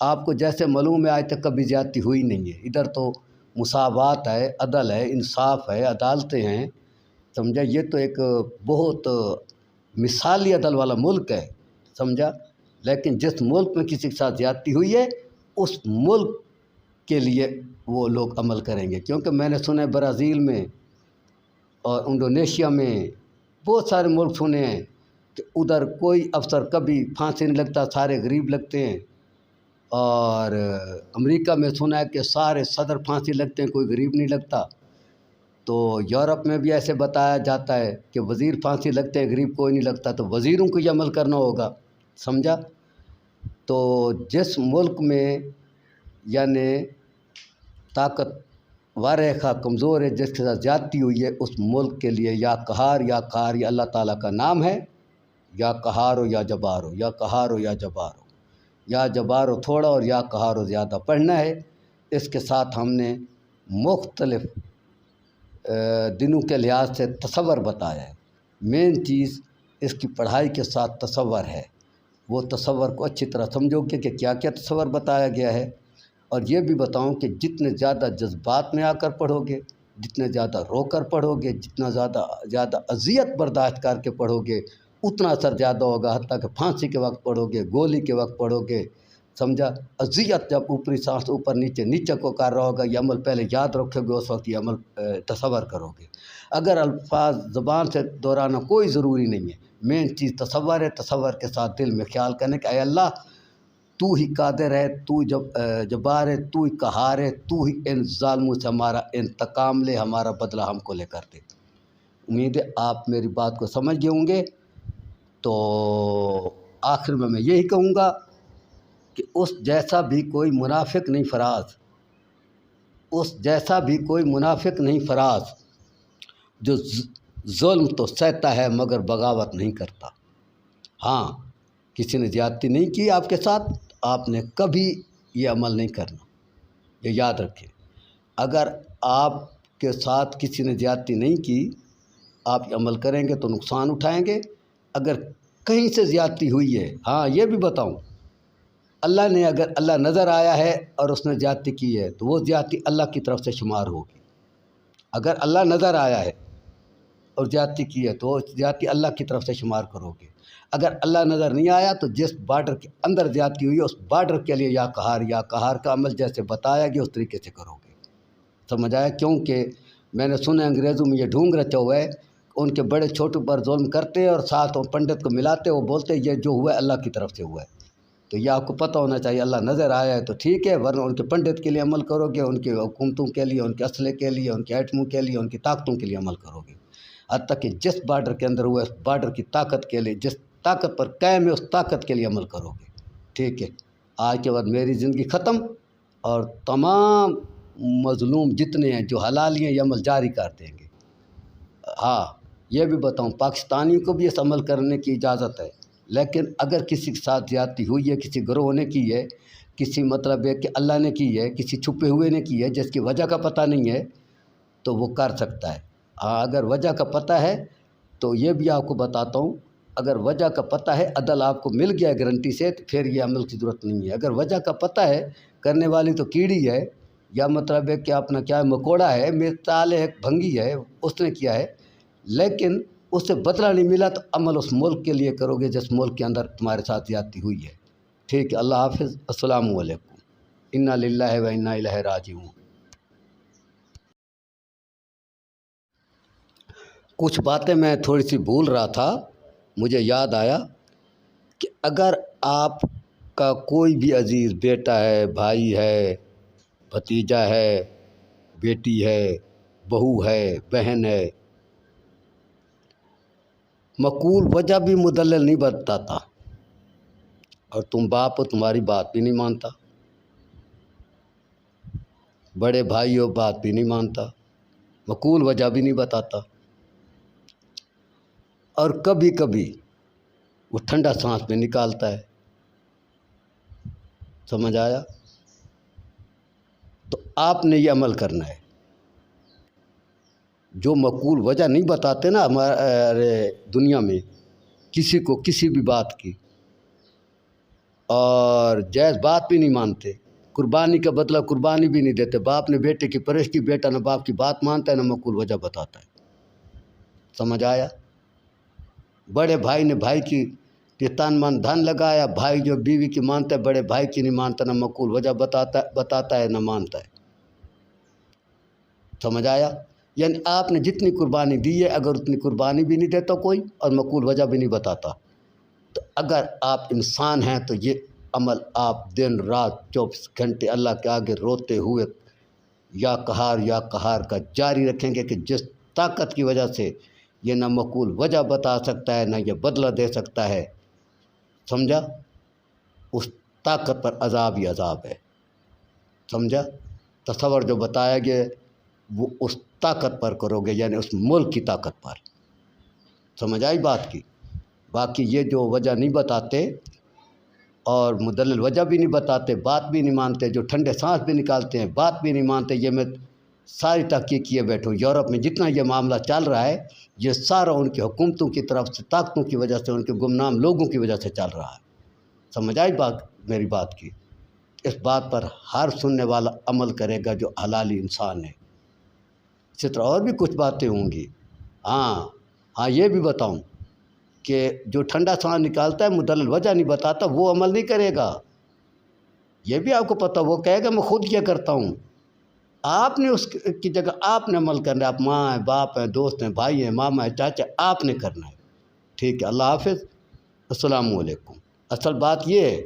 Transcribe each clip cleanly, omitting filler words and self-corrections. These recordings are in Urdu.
آپ کو جیسے معلوم ہے آج تک کبھی زیادتی ہوئی نہیں ہے، ادھر تو مساوات ہے، عدل ہے، انصاف ہے، عدالتیں ہیں، سمجھا۔ یہ تو ایک بہت مثالی عدل والا ملک ہے، سمجھا۔ لیکن جس ملک میں کسی کے ساتھ زیادتی ہوئی ہے اس ملک کے لیے وہ لوگ عمل کریں گے، کیونکہ میں نے سنا ہے برازیل میں اور انڈونیشیا میں بہت سارے ملک سنے ہیں کہ ادھر کوئی افسر کبھی پھانسی نہیں لگتا، سارے غریب لگتے ہیں، اور امریکہ میں سنا ہے کہ سارے صدر پھانسی لگتے ہیں، کوئی غریب نہیں لگتا۔ تو یورپ میں بھی ایسے بتایا جاتا ہے کہ وزیر پھانسی لگتے ہیں، غریب کوئی نہیں لگتا، تو وزیروں کو یہ عمل کرنا ہوگا، سمجھا۔ تو جس ملک میں یعنی طاقت ور ہے خواہ کمزور ہے، جس کے ساتھ زیادتی ہوئی ہے، اس ملک کے لیے یا قہار یہ اللہ تعالیٰ کا نام ہے، یا قہار ہو یا جبار ہو، یا قہار ہو یا جبار ہو، یا جبار ہو تھوڑا اور یا قہار ہو زیادہ پڑھنا ہے۔ اس کے ساتھ ہم نے مختلف دنوں کے لحاظ سے تصور بتایا ہے۔ مین چیز اس کی پڑھائی کے ساتھ تصور ہے، وہ تصور کو اچھی طرح سمجھو گے کہ کیا کیا تصور بتایا گیا ہے، اور یہ بھی بتاؤں کہ جتنے زیادہ جذبات میں آ کر پڑھو گے، جتنے زیادہ رو کر پڑھو گے، جتنا زیادہ اذیت برداشت کر کے پڑھو گے، اتنا اثر زیادہ ہوگا۔ حتیٰ کہ پھانسی کے وقت پڑھو گے، گولی کے وقت پڑھو گے، سمجھا۔ اذیت جب اوپری سانس اوپر نیچے کو کر رہا ہوگا، یہ عمل پہلے یاد رکھو گے، اس وقت یہ عمل تصور کرو گے۔ اگر الفاظ زبان سے دہرانا کوئی ضروری نہیں ہے، مین چیز تصور ہے۔ تصور کے ساتھ دل میں خیال کرنے کہ اے اللہ تو ہی قادر ہے، تو جبار ہے، تو ہی قہار ہے، تو ہی ان ظالموں سے ہمارا انتقام لے، ہمارا بدلہ ہم کو لے کر دے۔ امید ہے آپ میری بات کو سمجھ گئے ہوں گے۔ تو آخر میں یہی کہوں گا کہ اس جیسا بھی کوئی منافق نہیں فراز، اس جیسا بھی کوئی منافق نہیں فراز، جو ظلم تو سہتا ہے مگر بغاوت نہیں کرتا۔ ہاں، کسی نے زیادتی نہیں کی آپ کے ساتھ، آپ نے کبھی یہ عمل نہیں کرنا، یہ یاد رکھیں۔ اگر آپ کے ساتھ کسی نے زیادتی نہیں کی، آپ یہ عمل کریں گے تو نقصان اٹھائیں گے۔ اگر کہیں سے زیادتی ہوئی ہے، ہاں یہ بھی بتاؤں، اگر اللہ نظر آیا ہے اور اس نے زیادتی کی ہے تو وہ زیادتی اللہ کی طرف سے شمار ہوگی۔ اگر اللہ نظر آیا ہے اور زیادتی کی ہے تو وہ زیادتی اللہ کی طرف سے شمار کرو گے۔ اگر اللہ نظر نہیں آیا تو جس بارڈر کے اندر زیادتی ہوئی ہے اس بارڈر کے لیے یا قہار کا عمل جیسے بتایا گیا اس طریقے سے کرو گے، سمجھ آیا۔ کیونکہ میں نے سنا انگریزوں میں یہ ڈھونگ رچا ہوا ہے، ان کے بڑے چھوٹے پر ظلم کرتے اور ساتھ وہ پنڈت کو ملاتے، وہ بولتے یہ جو ہوا ہے اللہ کی طرف سے ہوا ہے۔ تو یہ آپ کو پتہ ہونا چاہیے، اللہ نظر آیا ہے تو ٹھیک ہے، ورنہ ان کے پنڈت کے لیے عمل کرو گے، ان کی حکومتوں کے لیے، ان کے اسلحے کے لیے، ان کے ایٹموں کے لیے، ان کی طاقتوں کے لیے عمل کرو گے۔ حتیٰ کہ جس بارڈر کے اندر ہوا ہے اس بارڈر کی طاقت کے لیے، جس طاقت پر قائم ہے اس طاقت کے لیے عمل کرو گے، ٹھیک ہے۔ آج کے بعد میری زندگی ختم، اور تمام مظلوم جتنے ہیں جو حلالی ہیں یہ عمل جاری کر دیں گے۔ ہاں یہ بھی بتاؤں، پاکستانیوں کو بھی اس عمل کرنے کی اجازت ہے، لیکن اگر کسی کے ساتھ زیادتی ہوئی ہے، کسی گروہ نے کی ہے، کسی مطلب ہے کہ اللہ نے کی ہے، کسی چھپے ہوئے نے کی ہے جس کی وجہ کا پتہ نہیں ہے، تو وہ کر سکتا ہے۔ ہاں اگر وجہ کا پتہ ہے تو یہ بھی آپ کو بتاتا ہوں، اگر وجہ کا پتہ ہے، عدل آپ کو مل گیا گارنٹی سے، تو پھر یہ عمل کی ضرورت نہیں ہے۔ اگر وجہ کا پتہ ہے، کرنے والی تو کیڑی ہے، یا مطلب ہے کہ اپنا کیا مکوڑا ہے، مثال ہے بھنگی ہے، اس نے کیا ہے، لیکن اس سے بدلہ نہیں ملا، تو عمل اس ملک کے لیے کرو گے جس ملک کے اندر تمہارے ساتھ زیادتی ہوئی ہے، ٹھیک ہے۔ اللہ حافظ، السلام علیکم، انا للہ و انا الیہ راجعون۔ کچھ باتیں میں تھوڑی سی بھول رہا تھا، مجھے یاد آیا کہ اگر آپ کا کوئی بھی عزیز بیٹا ہے، بھائی ہے، بھتیجا ہے، بیٹی ہے، بہو ہے، بہن ہے، مقول وجہ بھی مدلل نہیں بتاتا، اور تم باپ ہو تمہاری بات بھی نہیں مانتا، بڑے بھائی ہو بات بھی نہیں مانتا، مقول وجہ بھی نہیں بتاتا، اور کبھی کبھی وہ ٹھنڈا سانس میں نکالتا ہے، سمجھ آیا۔ تو آپ نے یہ عمل کرنا ہے، جو مقول وجہ نہیں بتاتے نا ہمارے دنیا میں کسی کو کسی بھی بات کی، اور جائز بات بھی نہیں مانتے، قربانی کا بدلہ قربانی بھی نہیں دیتے، باپ نے بیٹے کی پرورش کی، بیٹا نہ باپ کی بات مانتا ہے نہ معقول وجہ بتاتا ہے۔ سمجھ آیا؟ بڑے بھائی نے بھائی کی تن من دھن لگایا، بھائی جو بیوی کی مانتا ہے بڑے بھائی کی نہیں مانتا، نہ معقول وجہ بتاتا ہے نہ مانتا ہے۔ سمجھ آیا؟ یعنی آپ نے جتنی قربانی دی ہے اگر اتنی قربانی بھی نہیں دیتا کوئی اور معقول وجہ بھی نہیں بتاتا، تو اگر آپ انسان ہیں تو یہ عمل آپ دن رات 24 گھنٹے اللہ کے آگے روتے ہوئے یا قہار کا جاری رکھیں گے کہ جس طاقت کی وجہ سے یہ نہ معقول وجہ بتا سکتا ہے نہ یہ بدلہ دے سکتا ہے، سمجھا؟ اس طاقت پر عذاب ہی عذاب ہے، سمجھا؟ تصور جو بتایا گیا وہ اس طاقت پر کرو گے، یعنی اس ملک کی طاقت پر۔ سمجھ آئی بات کی؟ باقی یہ جو وجہ نہیں بتاتے اور مدلل وجہ بھی نہیں بتاتے، بات بھی نہیں مانتے، جو ٹھنڈے سانس بھی نکالتے ہیں بات بھی نہیں مانتے، یہ میں ساری تحقیق کیے بیٹھوں۔ یورپ میں جتنا یہ معاملہ چل رہا ہے یہ سارا ان کی حکومتوں کی طرف سے، طاقتوں کی وجہ سے، ان کے گمنام لوگوں کی وجہ سے چل رہا ہے۔ سمجھ آئی بات میری بات کی؟ اس بات پر ہر سننے والا عمل کرے گا جو حلالی انسان ہے۔ اسی طرح اور بھی کچھ باتیں ہوں گی۔ ہاں یہ بھی بتاؤں کہ جو ٹھنڈا سانس نکالتا ہے مدلل وجہ نہیں بتاتا وہ عمل نہیں کرے گا، یہ بھی آپ کو پتہ، وہ کہے گا میں خود یہ کرتا ہوں۔ آپ نے اس کی جگہ آپ نے عمل کرنا ہے، آپ ماں ہیں، باپ ہیں، دوست ہیں، بھائی ہیں، ماما ہیں، چاچا، آپ نے کرنا ہے۔ ٹھیک ہے، اللہ حافظ، السلام علیکم۔ اصل بات یہ ہے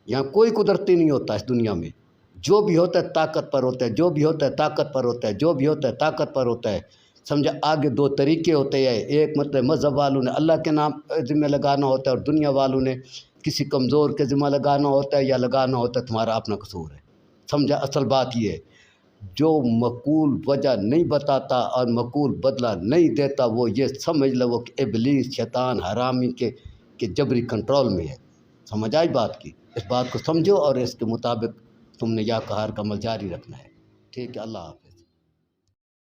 یہاں کوئی قدرتی نہیں ہوتا اس دنیا میں، جو بھی ہوتا ہے طاقت پر ہوتا ہے، جو بھی ہوتا ہے طاقت پر ہوتا ہے، جو بھی ہوتا ہے طاقت پر ہوتا ہے۔ سمجھا؟ آگے دو طریقے ہوتے ہیں، ایک مطلب مذہب والوں نے اللہ کے نام ذمہ لگانا ہوتا ہے اور دنیا والوں نے کسی کمزور کے ذمہ لگانا ہوتا ہے، یا لگانا ہوتا ہے تمہارا اپنا قصور ہے۔ سمجھا؟ اصل بات یہ ہے جو معقول وجہ نہیں بتاتا اور معقول بدلہ نہیں دیتا وہ یہ سمجھ لو وہ کہ ابلیس، شیطان، حرامی کے جبری کنٹرول میں ہے۔ سمجھ آئی بات کی؟ اس بات کو سمجھو اور اس کے مطابق تم نے یا قہار کا عمل جاری رکھنا ہے۔ ٹھیک ہے، اللہ حافظ۔